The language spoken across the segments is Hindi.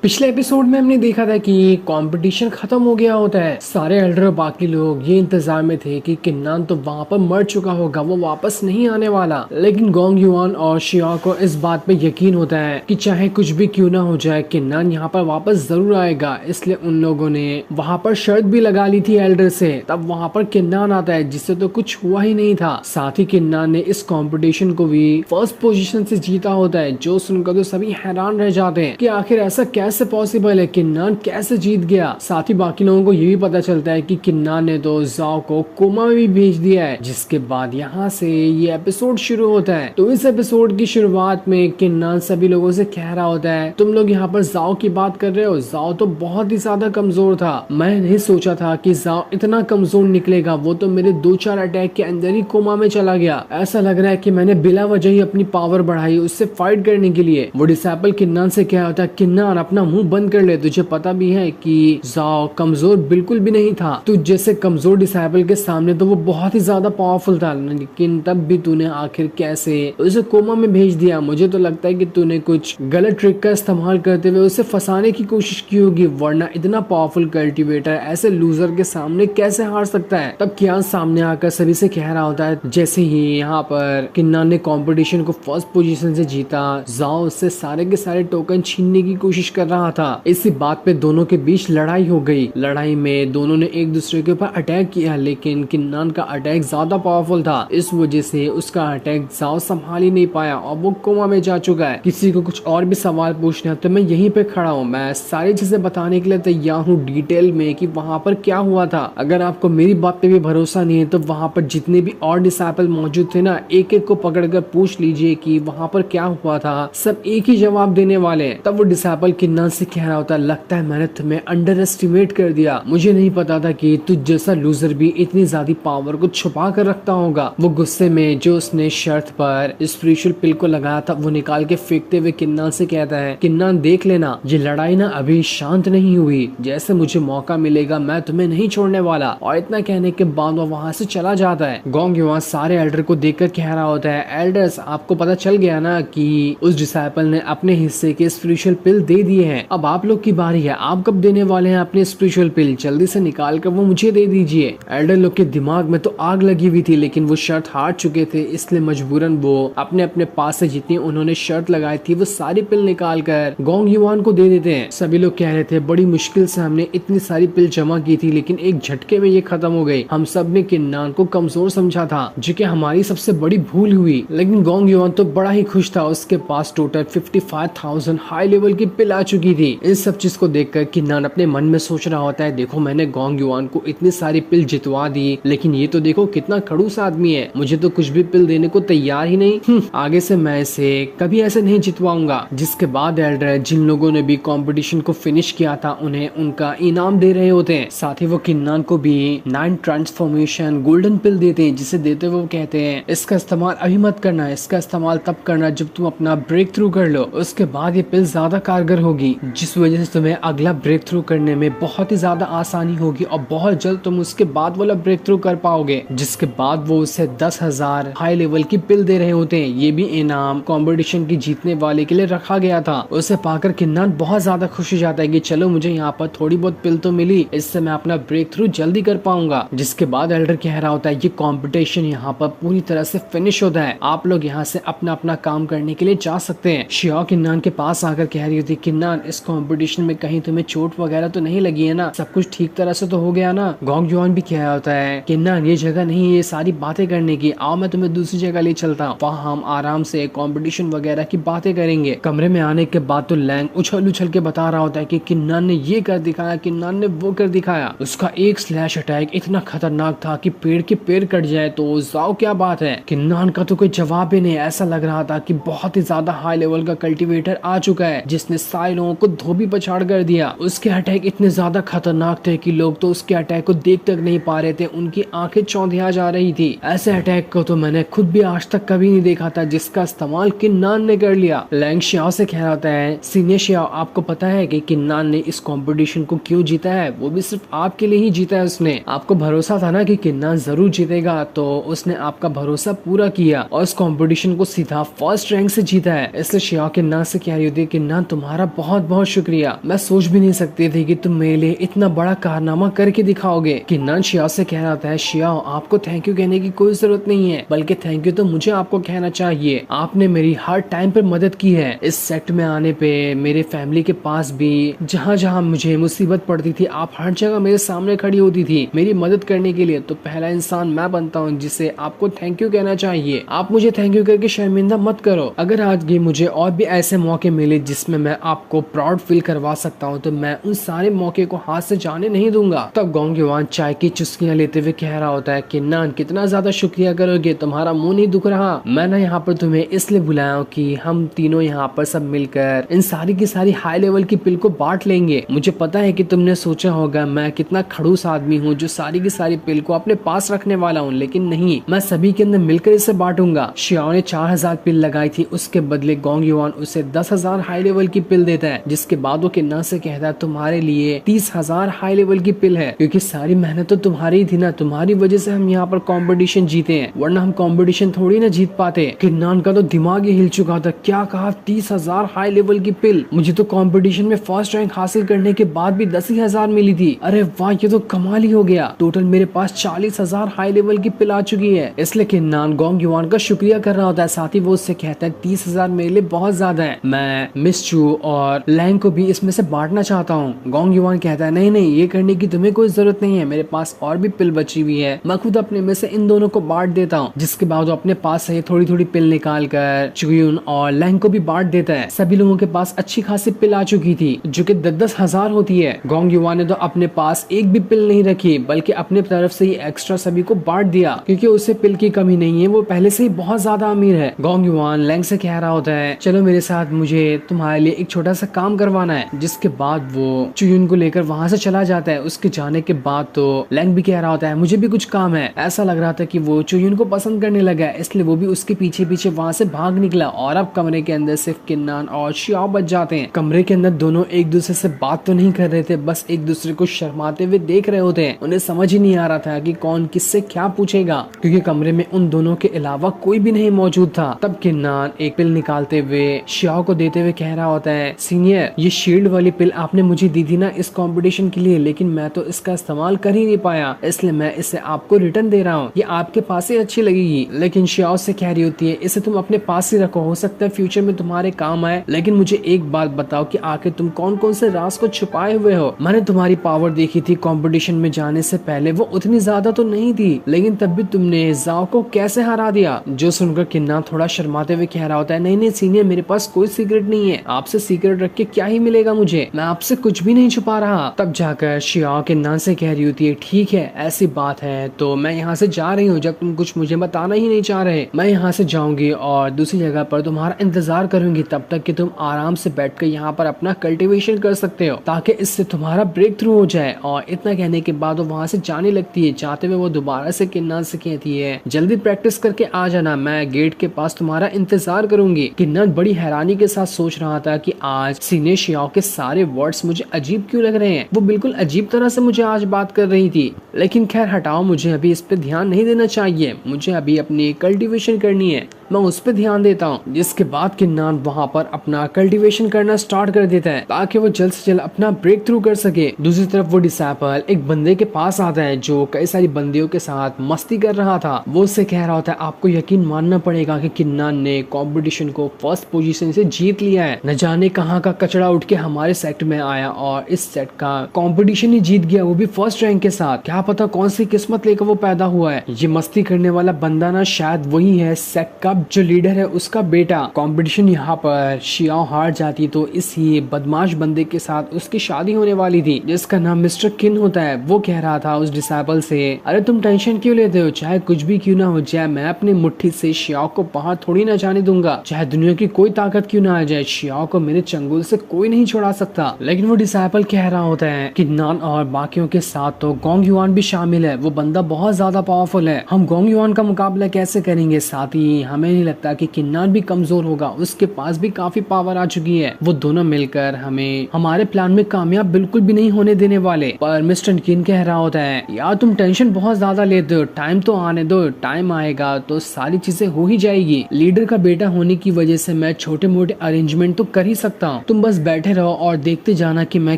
पिछले एपिसोड में हमने देखा था कि कंपटीशन खत्म हो गया होता है। सारे एल्डर और बाकी लोग ये इंतजार में थे कि किन्नान तो वहां पर मर चुका होगा, वो वापस नहीं आने वाला। लेकिन गोंग युआन और शिया को इस बात पे यकीन होता है कि चाहे कुछ भी क्यों ना हो जाए, किन्नान यहाँ पर वापस जरूर आएगा। इसलिए उन लोगों ने वहां पर शर्त भी लगा ली थी एल्डर से। तब वहां पर किन्नान आता है जिससे तो कुछ हुआ ही नहीं था। साथ ही किन्नान ने इस कॉम्पिटिशन को भी फर्स्ट पोजीशन से जीता होता है, जो सुनकर तो सभी हैरान रह जाते हैं कि आखिर ऐसा कैसे पॉसिबल है, किन्नान कैसे जीत गया। साथ ही बाकी लोगों को ये भी पता चलता है कि किन्नान ने तो जाओ को कोमा में भी भेज दिया है। जिसके बाद यहाँ से ये एपिसोड शुरू होता है। तो इस एपिसोड की शुरुआत में किन्नान सभी लोगों से कह रहा होता है, तुम लोग यहाँ पर जाओ की बात कर रहे हो, जाओ तो बहुत ही ज्यादा कमजोर था। मैं नहीं सोचा था कि जाओ इतना कमजोर निकलेगा। वो तो मेरे 2-4 अटैक के अंदर ही कोमा में चला गया। ऐसा लग रहा है कि मैंने बिला वजह ही अपनी पावर बढ़ाई उससे फाइट करने के लिए। वो डिसाइपल किन्नान से कह होता है, किन्नान अपना मुंह बंद कर ले, तुझे पता भी है कि जाओ कमजोर बिल्कुल भी नहीं था। तू जैसे कमजोर डिसाइपल के सामने तो वो बहुत ही ज्यादा पावरफुल था, लेकिन तब भी तूने आखिर कैसे उसे कोमा में भेज दिया। मुझे तो लगता है कि तूने कुछ गलत ट्रिक का इस्तेमाल करते हुए उसे फंसाने की कोशिश की होगी, वरना इतना पावरफुल कल्टीवेटर ऐसे लूजर के सामने कैसे हार सकता है। तब कियान सामने आकर सभी से कह रहा होता है। जैसे ही यहाँ पर किन्नान ने कंपटीशन को फर्स्ट पोजीशन से जीता, जाओ उससे सारे के सारे टोकन छीनने की कोशिश कर रहा था। इसी बात पे दोनों के बीच लड़ाई हो गई। लड़ाई में दोनों ने एक दूसरे के ऊपर अटैक किया, लेकिन किन्नान का अटैक ज्यादा पावरफुल था। इस वजह से उसका अटैक जाओ संभाल ही नहीं पाया और वो कोमा में जा चुका है। किसी को कुछ और भी सवाल पूछना है तो मैं यहीं पे खड़ा हूँ, मैं सारी चीजें बताने के लिए तैयार हूँ डिटेल में कि वहाँ पर क्या हुआ था। अगर आपको मेरी बात पे भी भरोसा नहीं है तो वहाँ पर जितने भी और डिसाइपल मौजूद थे ना, एक एक को पकड़कर पूछ लीजिए कि वहाँ पर क्या हुआ था। सब एक ही जवाब देने वाले हैं। तब वो डिसाइपल किन्नान से कह रहा होता है, लगता है मैंने तुम्हें अंडर एस्टिमेट कर दिया। मुझे नहीं पता था कि तुझ जैसा लूजर भी इतनी ज्यादा पावर को छुपा कर रखता होगा। वो गुस्से में जो उसने शर्त पर स्पिरिचुअल पिल को लगाया था वो निकाल के फेंकते हुए किन्नान से कहता है, किन्नान देख लेना, ये लड़ाई ना अभी शांत नहीं हुई। जैसे मुझे मौका मिलेगा मैं तुम्हें नहीं छोड़ने वाला। और इतना कहने के बाद वो वहाँ से चला जाता है। गोंग युआन सारे एल्डर को देखकर कह रहा होता है, एल्डर्स आपको पता चल गया ना कि उस डिसाइपल ने अपने हिस्से के स्पिरिचुअल पिल दे दिए हैं। अब आप लोग की बारी है, आप कब देने वाले हैं अपने स्पिरिचुअल पिल? जल्दी से निकाल कर वो मुझे दे दीजिए। एल्डर लोग के दिमाग में तो आग लगी हुई थी, लेकिन वो शर्त हार चुके थे, इसलिए मजबूरन वो अपने अपने पास से जितनी उन्होंने शर्त लगाई थी वो सारी पिल निकाल कर गोंग युआन को दे देते हैं। सभी लोग कह रहे थे, बड़ी मुश्किल से हमने इतनी सारी पिल जमा की थी, लेकिन एक झटके में ये खत्म हो गई। हम सब ने किन्नान को कमजोर समझा था, जो कि हमारी सबसे बड़ी भूल हुई। लेकिन गोंग युआन तो बड़ा ही खुश था, उसके पास टोटल 55,000 हाई लेवल की पिल आ चुकी थी। इस सब चीज को देखकर किन्नान अपने मन में सोच रहा होता है, देखो मैंने गोंग युआन को इतनी सारी पिल जितवा दी, लेकिन ये तो देखो कितना खड़ूस आदमी है, मुझे तो कुछ भी पिल देने को तैयार ही नहीं। आगे से मैं इसे कभी ऐसे नहीं जितवाऊंगा। जिसके बाद एल्डर जिन लोगों ने भी कंपटीशन को फिनिश किया था उन्हें उनका इनाम दे रहे होते हैं। साथ ही वो किन्नान को भी 9 ट्रांसफॉर्मेशन गोल्डन पिल देते हैं, जिसे देते हुए वो कहते हैं, इसका इस्तेमाल अभी मत करना, इसका इस्तेमाल तब करना जब तुम अपना ब्रेक थ्रू कर लो, उसके बाद ये पिल ज्यादा कारगर होगी, जिस वजह से तुम्हें अगला ब्रेक थ्रू करने में बहुत ही ज्यादा आसानी होगी और बहुत जल्द तुम उसके बाद वाला ब्रेक थ्रू कर पाओगे। जिसके बाद वो उसे 10,000 हाई लेवल की पिल दे रहे होते हैं। ये भी इनाम कंपटीशन की जीतने वाले के लिए रखा गया था। उसे पाकर किन्नान बहुत ज्यादा खुश हो जाता है कि चलो मुझे यहाँ पर थोड़ी बहुत पिल तो मिली, इससे मैं अपना ब्रेक थ्रू जल्दी कर पाऊंगा। जिसके बाद एल्डर कह रहा होता है, ये कंपटीशन यहाँ पर पूरी तरह से फिनिश होता है, आप लोग यहाँ से अपना अपना काम करने के लिए जा सकते हैं। शिया किन्नान के पास आकर कह रही होती, किन्नान इस कंपटीशन में कहीं तुम्हें चोट वगैरह तो नहीं लगी है ना? सब कुछ ठीक तरह से तो हो गया ना? गोंग युआन भी कह रहा होता है, किन्नान ये जगह नहीं है ये सारी बातें करने की, आओ मैं तुम्हें दूसरी जगह ले चलता हूँ, वहाँ हम आराम से कंपटीशन वगैरह की बातें करेंगे। कमरे में आने के बाद तो लैंग उछल उछल के बता रहा होता है कि किन्नान ने ये कर दिखाया, किन्नान ने वो कर दिखाया, उसका एक स्लैश अटैक इतना खतरनाक था कि पेड़ के पेड़ कट जाए। तो जाओ क्या बात है, किन्नान का तो कोई जवाब ही नहीं। ऐसा लग रहा था कि बहुत ही ज्यादा हाई लेवल का कल्टीवेटर आ चुका है, जिसने सारे लोगों को धोबी पछाड़ कर दिया। उसके अटैक इतने ज्यादा खतरनाक थे कि लोग तो उसके अटैक को देख तक नहीं पा रहे थे, उनकी आंखें चौंधिया जा रही थी। ऐसे अटैक को तो मैंने खुद भी आज तक कभी नहीं देखा था, जिसका इस्तेमाल किन्नान ने कर लिया। लैंग शियाओ से कह रहा होता है, सीनियर शियाओ आपको पता है कि किन्नान ने इस कंपटीशन को क्यों जीता है? वो भी सिर्फ आपके लिए ही जीता है। उसने आपको भरोसा था ना कि किन्नान जरूर जीतेगा, तो उसने आपका भरोसा पूरा किया और इस कंपटीशन को सीधा फर्स्ट रैंक से जीता है। इसलिए शियाओ किन्नान से कह रही होती है, किन्नान तुम्हारा बहुत बहुत बहुत शुक्रिया। मैं सोच भी नहीं सकती थी कि तुम मेरे लिए इतना बड़ा कारनामा करके दिखाओगे। किन्नान शियाओ से कह रहा था, शियाओ आपको थैंक यू कहने की कोई जरूरत नहीं है, बल्कि थैंक यू तो मुझे आपको कहना चाहिए। आपने मेरी हर टाइम पर मदद की है। इस सेक्ट में आने पे मेरे फैमिली के पास भी जहाँ जहाँ मुझे मुसीबत पड़ती थी आप हर जगह मेरे सामने खड़ी होती थी मेरी मदद करने के लिए। तो पहला इंसान मैं बनता हूँ जिसे आपको थैंक यू कहना चाहिए। आप मुझे थैंक यू करके शर्मिंदा मत करो। अगर आज भी मुझे और भी ऐसे मौके मिले जिसमें मैं आपको प्राउड फील करवा सकता हूँ तो मैं उन सारे मौके को हाथ से जाने नहीं दूंगा। तब गोंग युआन चाय की चुस्कियां लेते हुए कह रहा होता है, किन्नान कितना ज्यादा शुक्रिया करोगे, तुम्हारा मुंह नहीं दुख रहा। मैं ना यहाँ पर तुम्हें इसलिए बुलाया हूँ कि हम तीनों यहाँ पर सब मिलकर इन सारी की सारी हाई लेवल की पिल को बांट लेंगे। मुझे पता है कि तुमने सोचा होगा मैं कितना खड़ूस आदमी हूँ जो सारी की सारी पिल को अपने पास रखने वाला हूँ, लेकिन नहीं, मैं सभी के अंदर मिलकर इसे बांटूंगा। शियाओ ने 4000 पिल लगाई थी, उसके बदले गोंग युआन उसे 10,000 हाई लेवल की पिल देता है, जिसके बाद वो किन्ना से कहता है तुम्हारे लिए 30,000 हाई लेवल की पिल है, क्योंकि सारी मेहनत तो तुम्हारी ही थी ना, तुम्हारी वजह से हम यहाँ पर कंपटीशन जीते हैं, वरना हम कंपटीशन थोड़ी ना जीत पाते। किन्नान का तो दिमाग ही हिल चुका था। क्या कहा 30,000 हाई लेवल की पिल? मुझे तो कंपटीशन में फर्स्ट रैंक हासिल करने के बाद भी 10,000 मिली थी। अरे वाह, ये तो कमाल ही हो गया। टोटल मेरे पास 40,000 हाई लेवल की पिल आ चुकी है। इसलिए किन्नान गोंग युआन का शुक्रिया कर रहा होता है। साथ ही वो उससे कहता है 30,000 मेरे लिए बहुत ज्यादा है, मैं मिस चू और लैंग को भी इसमें से बांटना चाहता हूँ। गोंग युआन कहता है नहीं नहीं, ये करने की तुम्हें कोई जरूरत नहीं है, मेरे पास और भी पिल बची हुई है, मैं खुद अपने में से इन दोनों को बांट देता हूँ। जिसके बाद वो अपने पास से थोड़ी थोड़ी पिल निकाल कर चुयुन और लैंग को भी बांट देता है। सभी लोगों के पास अच्छी खासी पिल आ चुकी थी जो कि 10,000 होती है। गोंग युआन ने तो अपने पास एक भी पिल नहीं रखी, बल्कि अपने तरफ से ही एक्स्ट्रा सभी को बांट दिया, क्योंकि उसे पिल की कमी नहीं है, वो पहले से ही बहुत ज्यादा अमीर है। गोंग युआन लैंग से कह रहा होता है चलो मेरे साथ, मुझे तुम्हारे लिए एक छोटा सा काम करवाना है। जिसके बाद वो चुयुन को लेकर वहां से चला जाता है। उसके जाने के बाद तो लैंग भी कह रहा होता है मुझे भी कुछ काम है। ऐसा लग रहा था कि वो चुयुन को पसंद करने लगा है, इसलिए वो भी उसके पीछे पीछे वहां से भाग निकला। और अब कमरे के अंदर सिर्फ किन्नान और शियाओ बच जाते हैं। कमरे के अंदर दोनों एक दूसरे से बात तो नहीं कर रहे थे, बस एक दूसरे को शर्माते हुए देख रहे होते हैं। उन्हें समझ ही नहीं आ रहा था कि कौन किससे क्या पूछेगा, क्योंकि कमरे में उन दोनों के अलावा कोई भी नहीं मौजूद था। तब किन्नान एक पिल निकालते हुए शियाओ को देते हुए कह रहा होता है सीनियर, ये शील्ड वाली पिल आपने मुझे दी थी ना इस कंपटीशन के लिए, लेकिन मैं तो इसका इस्तेमाल कर ही नहीं पाया, इसलिए मैं इसे आपको रिटर्न दे रहा हूँ। ये आपके पास ही अच्छी लगेगी। लेकिन शियाओ से कह रही होती है इसे तुम अपने पास ही रखो, हो सकता है फ्यूचर में तुम्हारे काम आए। लेकिन मुझे एक बात बताओ कि आखिर तुम कौन कौन से राज को छुपाए हुए हो? मैंने तुम्हारी पावर देखी थी कंपटीशन में जाने से पहले, वो उतनी ज्यादा तो नहीं थी, लेकिन तब भी तुमने जाओ को कैसे हरा दिया? जो सुनकर किन्ना थोड़ा शर्माते हुए कह रहा होता है नहीं नहीं सीनियर, मेरे पास कोई सीक्रेट नहीं है, आपसे सीक्रेट रख के क्या ही मिलेगा मुझे, मैं आपसे कुछ भी नहीं छुपा रहा। तब जाकर शियाओ किन्ना से कह रही होती है ठीक है ऐसी बात है तो मैं यहाँ से जा रही हूँ, जब तुम कुछ मुझे बताना ही नहीं चाह रहे। मैं यहाँ से जाऊंगी और दूसरी जगह पर तुम्हारा इंतजार करूंगी, तब तक कि तुम आराम से बैठकर यहाँ पर अपना कल्टीवेशन कर सकते हो, ताकि इससे तुम्हारा ब्रेक थ्रू हो जाए। और इतना कहने के बाद वो वहाँ से जाने लगती है। जाते हुए वो दोबारा से किन्ना से कहती है जल्दी प्रैक्टिस करके आ जाना, मैं गेट के पास तुम्हारा इंतजार करूंगी। किन्ना बड़ी हैरानी के साथ सोच रहा था कि आज सीने शियाओ के सारे वर्ड्स मुझे अजीब क्यों लग रहे हैं, वो बिल्कुल अजीब तरह से मुझे आज बात कर रही थी। लेकिन खैर हटाओ, मुझे अभी इस पे ध्यान नहीं देना चाहिए, मुझे अभी अपनी कल्टीवेशन करनी है, मैं उस पे ध्यान देता हूँ। जिसके बाद किन्नान वहाँ पर अपना कल्टीवेशन करना स्टार्ट कर देता है ताकि वो जल्द से जल्द अपना ब्रेक थ्रू कर सके। दूसरी तरफ वो डिसाइपल एक बंदे के पास आता है जो कई सारी बंदियों के साथ मस्ती कर रहा था। वो उससे कह रहा होता है आपको यकीन मानना पड़ेगा कि किन्नान ने कंपटीशन को फर्स्ट पोजीशन से जीत लिया है। न जाने कहाँ का कचड़ा उठ के हमारे सेट में आया और इस सेट का कंपटीशन ही जीत गया, वो भी फर्स्ट रैंक के साथ। क्या पता कौन सी किस्मत लेकर वो पैदा हुआ है। ये मस्ती करने वाला बंदा ना शायद वही है सेट का जो लीडर है उसका बेटा। कंपटीशन यहाँ पर शियाओ हार जाती तो इसी बदमाश बंदे के साथ उसकी शादी होने वाली थी जिसका नाम मिस्टर किन होता है। वो कह रहा था उस डिसाइपल से अरे तुम टेंशन क्यों लेते हो, चाहे कुछ भी क्यों ना हो जाए, मैं अपनी मुट्ठी से शियाओ को बाहर थोड़ी ना जाने दूंगा, चाहे दुनिया की कोई ताकत क्यों ना आ जाए, शियाओ को मेरे चंगुल से कोई नहीं छुड़ा सकता। लेकिन वो डिसाइपल कह रहा होता है किन्नान और बाकियों के साथ तो गोंग युआन भी शामिल है, वो बंदा बहुत ज्यादा पावरफुल है, हम गोंग युआन का मुकाबला कैसे करेंगे, साथ ही हमें तुम्हें नहीं लगता कि किन्नान भी कमजोर होगा, उसके पास भी काफी पावर आ चुकी है, वो दोनों मिलकर हमें हमारे प्लान में कामयाब बिल्कुल भी नहीं होने देने वाले। पर मिस्टर किन कह रहा होता है, यार तुम टेंशन बहुत ज्यादा लेते हो, टाइम तो आने दो, टाइम आएगा तो सारी चीजें हो ही जाएगी। लीडर का बेटा होने की वजह से मैं छोटे मोटे अरेंजमेंट तो कर ही सकता हूँ, तुम बस बैठे रहो और देखते जाना कि मैं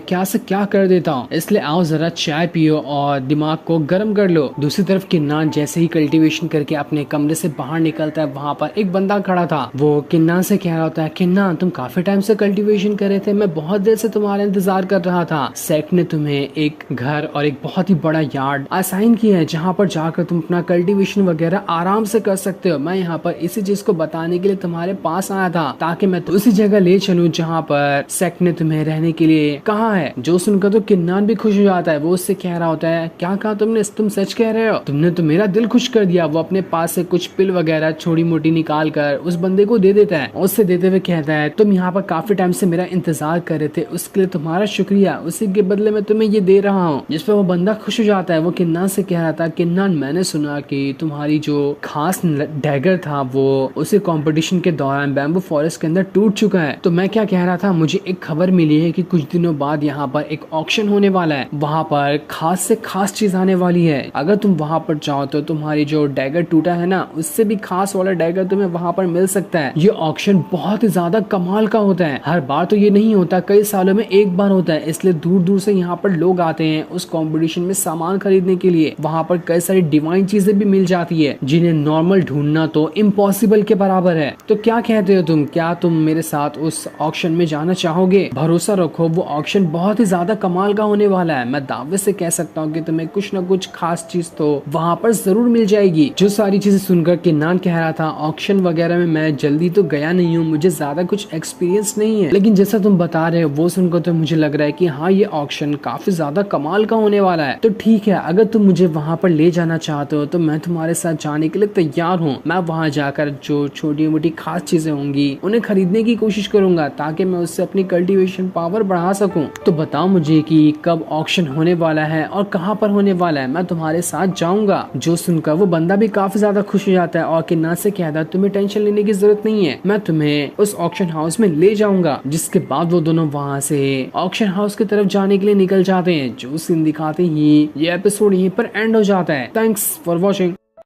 क्या से क्या कर देता हूँ। इसलिए आओ जरा चाय पियो और दिमाग को गर्म कर लो। दूसरी तरफ किन्नान जैसे ही कल्टीवेशन करके अपने कमरे से बाहर निकलता है, वहाँ पर एक बंदा खड़ा था। वो किन्नान से कह रहा होता है, किन्नान तुम काफी टाइम से कल्टीवेशन कर रहे थे, मैं बहुत देर से तुम्हारा इंतजार कर रहा था। सेक्ट ने तुम्हें एक घर और एक बहुत ही बड़ा यार्ड असाइन किया है जहाँ पर जाकर तुम अपना कल्टीवेशन वगैरह आराम से कर सकते हो। मैं यहाँ पर इसी चीज को बताने के लिए तुम्हारे पास आया था ताकि मैं उसी जगह ले चलूं जहाँ पर सेक्ट ने तुम्हें रहने के लिए कहा है। जो सुनकर तो किन्नान भी खुश हो जाता है। वो उससे कह रहा होता है, क्या कहा तुमने, तुम सच कह रहे हो, तुमने तो मेरा दिल खुश कर दिया। वो अपने पास से कुछ पिल वगैरह छोटी मोटी निकाल कर उस बंदे को दे देता है। उससे देते हुए कहता है, तुम यहाँ पर काफी टाइम से मेरा इंतजार कर रहे थे, उसके लिए तुम्हारा शुक्रिया, उसी के बदले में तुम्हें ये दे रहा हूँ। जिस पर वो बंदा खुश हो जाता है। वो किन्नान से कह रहा था, किन्नान मैंने सुना कि तुम्हारी जो खास डैगर था वो उसी कंपटीशन के दौरान बैम्बू फॉरेस्ट के अंदर टूट चुका है। तो मैं क्या कह रहा था, मुझे एक खबर मिली है कि कुछ दिनों बाद यहाँ पर एक ऑक्शन होने वाला है, वहाँ पर खास से खास चीज आने वाली है। अगर तुम वहाँ पर जाओ तो तुम्हारी जो डैगर टूटा है ना, उससे भी खास वाला डैगर तुम्हें वहाँ पर मिल सकता है। ये ऑक्शन बहुत ही ज्यादा कमाल का होता है, हर बार तो ये नहीं होता, कई सालों में एक बार होता है। इसलिए दूर दूर से यहाँ पर लोग आते हैं उस कंपटीशन में सामान खरीदने के लिए। वहाँ पर कई सारी डिवाइन चीजें भी मिल जाती है जिन्हें नॉर्मल ढूंढना तो इम्पॉसिबल के बराबर है। तो क्या कहते हो तुम, क्या तुम मेरे साथ उस ऑक्शन में जाना चाहोगे? भरोसा रखो वो ऑक्शन बहुत ही ज्यादा कमाल का होने वाला है। मैं दावे से कह सकता हूँ कि तुम्हें कुछ न कुछ खास चीज तो वहाँ पर जरूर मिल जाएगी। जो सारी चीजें सुनकर किन्नान कह रहा था, ऑक्शन वगैरह में मैं जल्दी तो गया नहीं हूँ, मुझे ज्यादा कुछ एक्सपीरियंस नहीं है, लेकिन जैसा तुम बता रहे हो वो सुनकर तो मुझे लग रहा है कि हाँ ये ऑक्शन काफी ज्यादा कमाल का होने वाला है। तो ठीक है, अगर तुम मुझे वहाँ पर ले जाना चाहते हो तो मैं तुम्हारे साथ जाने के लिए तैयार हूँ। मैं वहाँ जाकर जो छोटी मोटी खास चीजें होंगी उन्हें खरीदने की कोशिश करूंगा ताकि मैं उससे अपनी कल्टीवेशन पावर बढ़ा सकूं। तो बताओ मुझे कि कब ऑक्शन होने वाला है और कहाँ पर होने वाला है, मैं तुम्हारे साथ जाऊंगा। जो सुनकर वो बंदा भी काफी ज्यादा खुश हो जाता है और किन्नान से कहता है, तुम्हें टेंशन लेने की जरूरत नहीं है, मैं तुम्हें उस ऑक्शन हाउस में ले जाऊंगा। जिसके बाद वो दोनों वहाँ से ऑक्शन हाउस की तरफ जाने के लिए निकल जाते हैं। जो सीन दिखाते ही ये एपिसोड यहीं पर एंड हो जाता है। Thanks for watching.